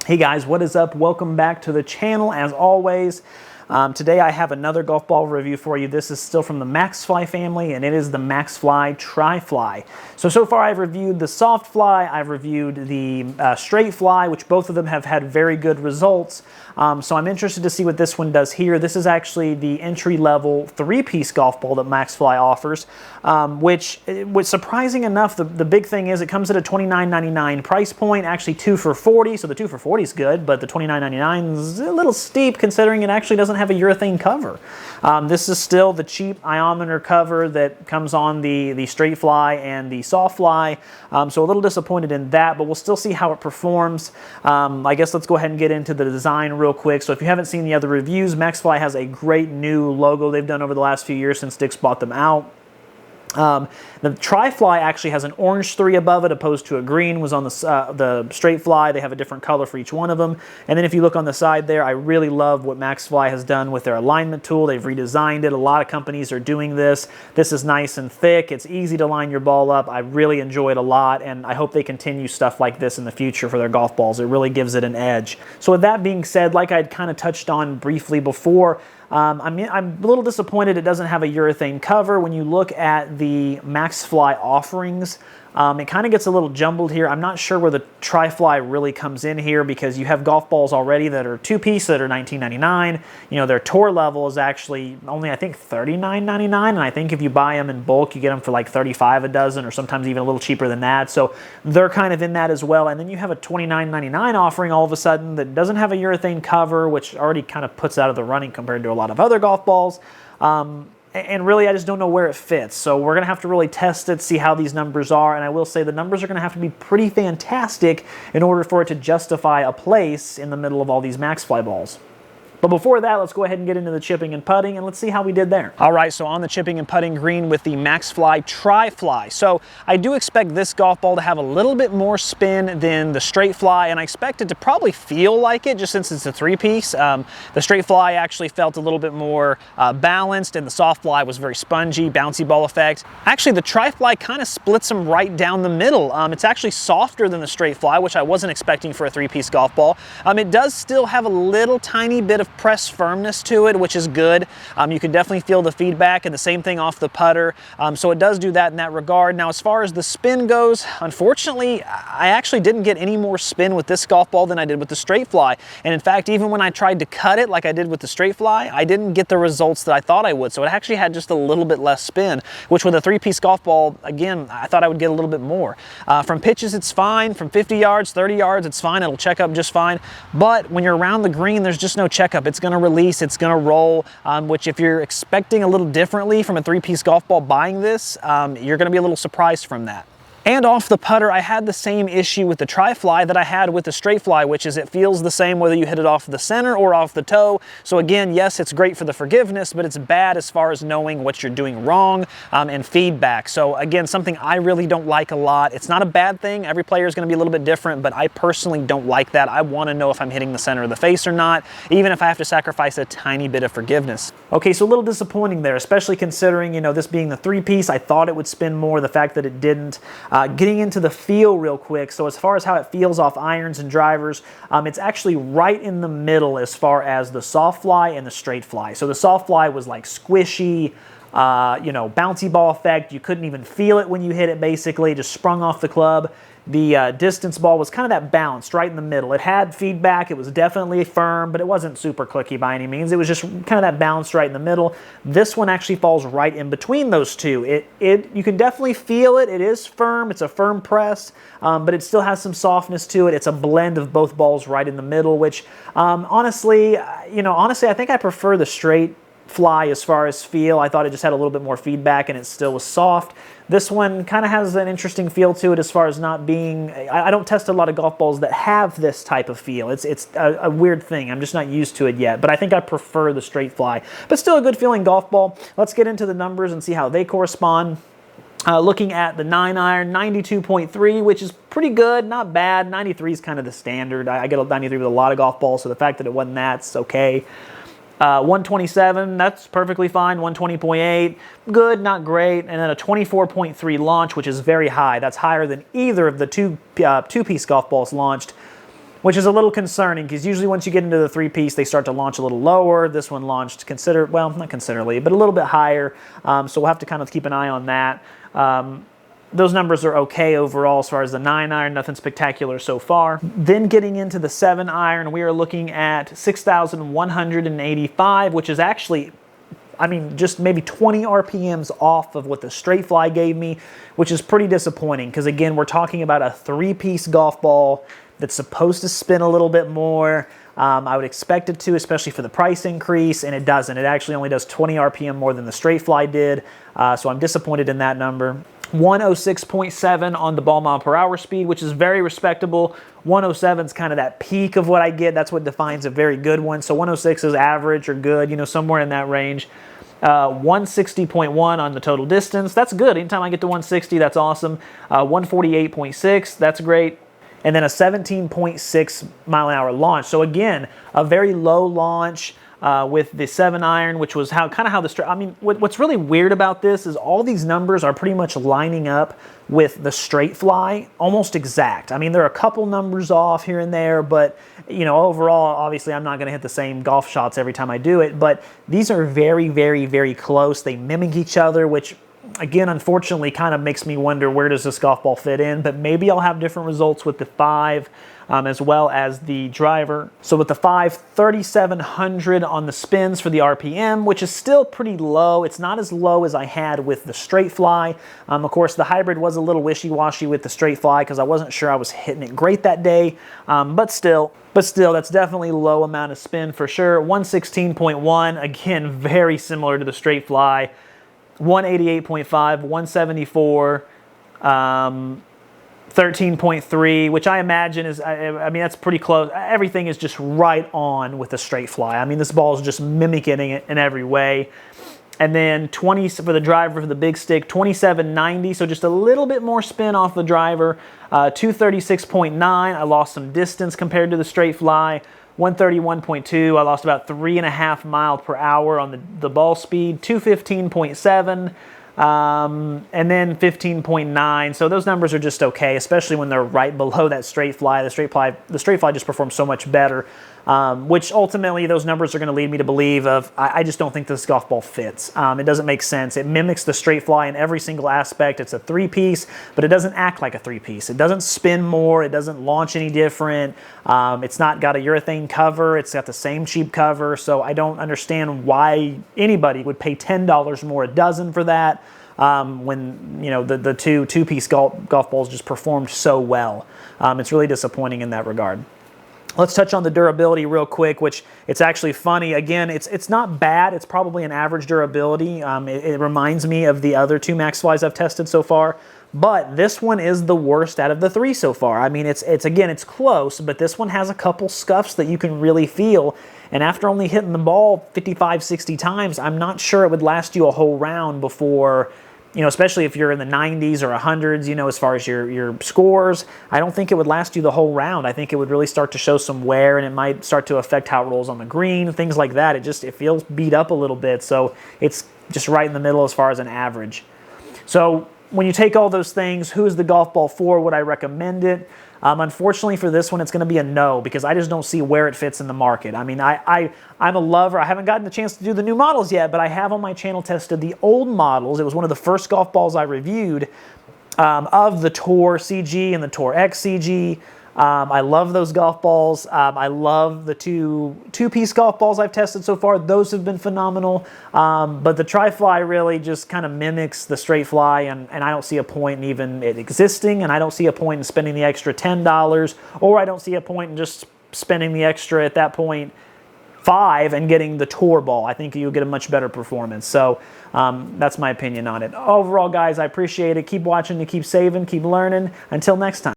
Hey guys, what is up? Welcome back to the channel as always. Today I have another golf ball review for you. This is still from the MaxFli family, and it is the MaxFli TriFli. So far I've reviewed the soft fly, I've reviewed the straight fly, which both of them have had very good results. So I'm interested to see what this one does here. This is actually the entry-level three-piece golf ball that MaxFli offers, which was surprising enough. The big thing is it comes at a $29.99 price point, actually 2 for $40, so the 2 for $40 is good, but the $29.99 is a little steep considering it actually doesn't have a urethane cover. This is still the cheap iometer cover that comes on the straight fly and the soft fly, so a little disappointed in that, but we'll still see how it performs. I guess let's go ahead and get into the design real quick. So if you haven't seen the other reviews, MaxFli has a great new logo they've done over the last few years since Dick's bought them out. The TriFli actually has an orange 3 above it opposed to a green was on the straight fly. They have a different color for each one of them. And then if you look on the side there, I really love what MaxFli has done with their alignment tool. They've redesigned it. A lot of companies are doing this. This is nice and thick. It's easy to line your ball up. I really enjoy it a lot, and I hope they continue stuff like this in the future for their golf balls. It really gives it an edge. So with that being said, like I'd kind of touched on briefly before, I'm a little disappointed it doesn't have a urethane cover. When you look at the MaxFli offerings, it kind of gets a little jumbled here. I'm not sure where the TriFli really comes in here because you have golf balls already that are two-piece that are $19.99. You know, their tour level is actually only, I think, $39.99, and I think if you buy them in bulk, you get them for like $35 a dozen or sometimes even a little cheaper than that. So they're kind of in that as well. And then you have a $29.99 offering all of a sudden that doesn't have a urethane cover, which already kind of puts out of the running compared to a lot of other golf balls. And really, I just don't know where it fits. So we're going to have to really test it, see how these numbers are. And I will say the numbers are going to have to be pretty fantastic in order for it to justify a place in the middle of all these MaxFli balls. But before that, let's go ahead and get into the chipping and putting, and let's see how we did there. All right, so on the chipping and putting green with the MaxFli TriFli. So I do expect this golf ball to have a little bit more spin than the straight fly, and I expect it to probably feel like it just since it's a three-piece. The straight fly actually felt a little bit more balanced, and the soft fly was very spongy, bouncy ball effect. Actually, the TriFli kind of splits them right down the middle. It's actually softer than the straight fly, which I wasn't expecting for a three-piece golf ball. It does still have a little tiny bit of press firmness to it, which is good. You can definitely feel the feedback, and the same thing off the putter. So it does do that in that regard. Now, as far as the spin goes, unfortunately, I actually didn't get any more spin with this golf ball than I did with the straight fly. And in fact, even when I tried to cut it like I did with the straight fly, I didn't get the results that I thought I would. So it actually had just a little bit less spin, which with a three-piece golf ball, again, I thought I would get a little bit more. From pitches, it's fine. From 50 yards, 30 yards, it's fine. It'll check up just fine. But when you're around the green, there's just no checkup. It's going to release, it's going to roll, which if you're expecting a little differently from a three-piece golf ball buying this, you're going to be a little surprised from that. And off the putter, I had the same issue with the TriFli that I had with the straight fly, which is it feels the same whether you hit it off the center or off the toe. So again, yes, it's great for the forgiveness, but it's bad as far as knowing what you're doing wrong and feedback. So again, something I really don't like a lot. It's not a bad thing. Every player is going to be a little bit different, but I personally don't like that. I want to know if I'm hitting the center of the face or not, even if I have to sacrifice a tiny bit of forgiveness. Okay, so a little disappointing there, especially considering, you know, this being the three-piece. I thought it would spin more, the fact that it didn't. Getting into the feel real quick, so as far as how it feels off irons and drivers, it's actually right in the middle as far as the soft fly and the straight fly. So the soft fly was like squishy, you know, bouncy ball effect. You couldn't even feel it when you hit it, basically. It just sprung off the club. The distance ball was kind of that balanced right in the middle. It had feedback. It was definitely firm, but it wasn't super clicky by any means. It was just kind of that balanced right in the middle. This one actually falls right in between those two. You can definitely feel it. It is firm. It's a firm press, but it still has some softness to it. It's a blend of both balls right in the middle, which honestly, I think I prefer the straight fly as far as feel. I thought it just had a little bit more feedback and it still was soft. This one kind of has an interesting feel to it as far as not being, I don't test a lot of golf balls that have this type of feel. It's a weird thing. I'm just not used to it yet, but I think I prefer the straight fly. But still a good feeling golf ball. Let's get into the numbers and see how they correspond. Looking at the 9-iron, 92.3, which is pretty good, not bad. 93 is kind of the standard. I get a 93 with a lot of golf balls, so the fact that it wasn't that's okay. 127, that's perfectly fine. 120.8, good, not great. And then a 24.3 launch, which is very high. That's higher than either of the two-piece golf balls launched. which is a little concerning because usually once you get into the three-piece, they start to launch a little lower. This one launched well, not considerably, but a little bit higher. So we'll have to kind of keep an eye on that. Those numbers are okay overall as far as the 9-iron, nothing spectacular so far. Then getting into the 7-iron, we are looking at 6,185, which is actually, I mean, just maybe 20 RPMs off of what the TriFli gave me, which is pretty disappointing because, again, we're talking about a three-piece golf ball that's supposed to spin a little bit more. I would expect it to, especially for the price increase, and it doesn't. It actually only does 20 RPM more than the TriFli did, so I'm disappointed in that number. 106.7 on the ball mile per hour speed, which is very respectable. 107 is kind of that peak of what I get. That's what defines a very good one. So 106 is average or good, you know, somewhere in that range. 160.1 on the total distance. That's good. Anytime I get to 160, that's awesome. 148.6, that's great. And then a 17.6 mile an hour launch. So again, a very low launch. With the 7-iron, which was how the I mean, what's really weird about this is all these numbers are pretty much lining up with the TriFli, almost exact. I mean, there are a couple numbers off here and there, but you know, overall, obviously, I'm not going to hit the same golf shots every time I do it. But these are very, very, very close. They mimic each other, which again, unfortunately, kind of makes me wonder where does this golf ball fit in. But maybe I'll have different results with the 5. As well as the driver. So with the 5, 3,700 on the spins for the RPM, which is still pretty low. It's not as low as I had with the TriFli. Of course, the hybrid was a little wishy-washy with the TriFli because I wasn't sure I was hitting it great that day. But still, that's definitely low amount of spin for sure. 116.1, again, very similar to the TriFli. 188.5, 174. 13.3, which I imagine is, I mean, that's pretty close. Everything is just right on with the TriFli. I mean, this ball is just mimicking it in every way. And then 20 for the driver for the big stick, 27.90, so just a little bit more spin off the driver. 236.9, I lost some distance compared to the TriFli. 131.2, I lost about 3.5 miles per hour on the ball speed. 215.7. And then 15.9. So those numbers are just okay, especially when they're right below that TriFli. The TriFli just performs so much better, which ultimately those numbers are going to lead me to believe I just don't think this golf ball fits. It doesn't make sense. It mimics the TriFli in every single aspect. It's a three-piece, but it doesn't act like a three-piece. It doesn't spin more. It doesn't launch any different. It's not got a urethane cover. It's got the same cheap cover. So I don't understand why anybody would pay $10 more a dozen for that. When you know the two-piece golf balls just performed so well. It's really disappointing in that regard. Let's touch on the durability real quick, which it's actually funny. Again, it's not bad. It's probably an average durability. It reminds me of the other 2 MaxFlis I've tested so far, but this one is the worst out of the 3 so far. I mean, it's close, but this one has a couple scuffs that you can really feel. And after only hitting the ball 55, 60 times, I'm not sure it would last you a whole round before, you know, especially if you're in the 90s or 100s, you know, as far as your scores, I don't think it would last you the whole round. I think it would really start to show some wear, and it might start to affect how it rolls on the green, things like that. It feels beat up a little bit, so it's just right in the middle as far as an average. So when you take all those things, who is the golf ball for? Would I recommend it? Unfortunately for this one, it's going to be a no, because I just don't see where it fits in the market. I mean, I'm a lover. I haven't gotten the chance to do the new models yet, but I have on my channel tested the old models. It was one of the first golf balls I reviewed of the Tour CG and the Tour X CG. I love those golf balls. I love the two-piece golf balls I've tested so far. Those have been phenomenal. But the TriFli really just kind of mimics the TriFli, and I don't see a point in even it existing, and I don't see a point in spending the extra $10, or I don't see a point in just spending the extra, at that point, $5 and getting the Tour ball. I think you'll get a much better performance. So that's my opinion on it. Overall, guys, I appreciate it. Keep watching, keep saving, keep learning. Until next time.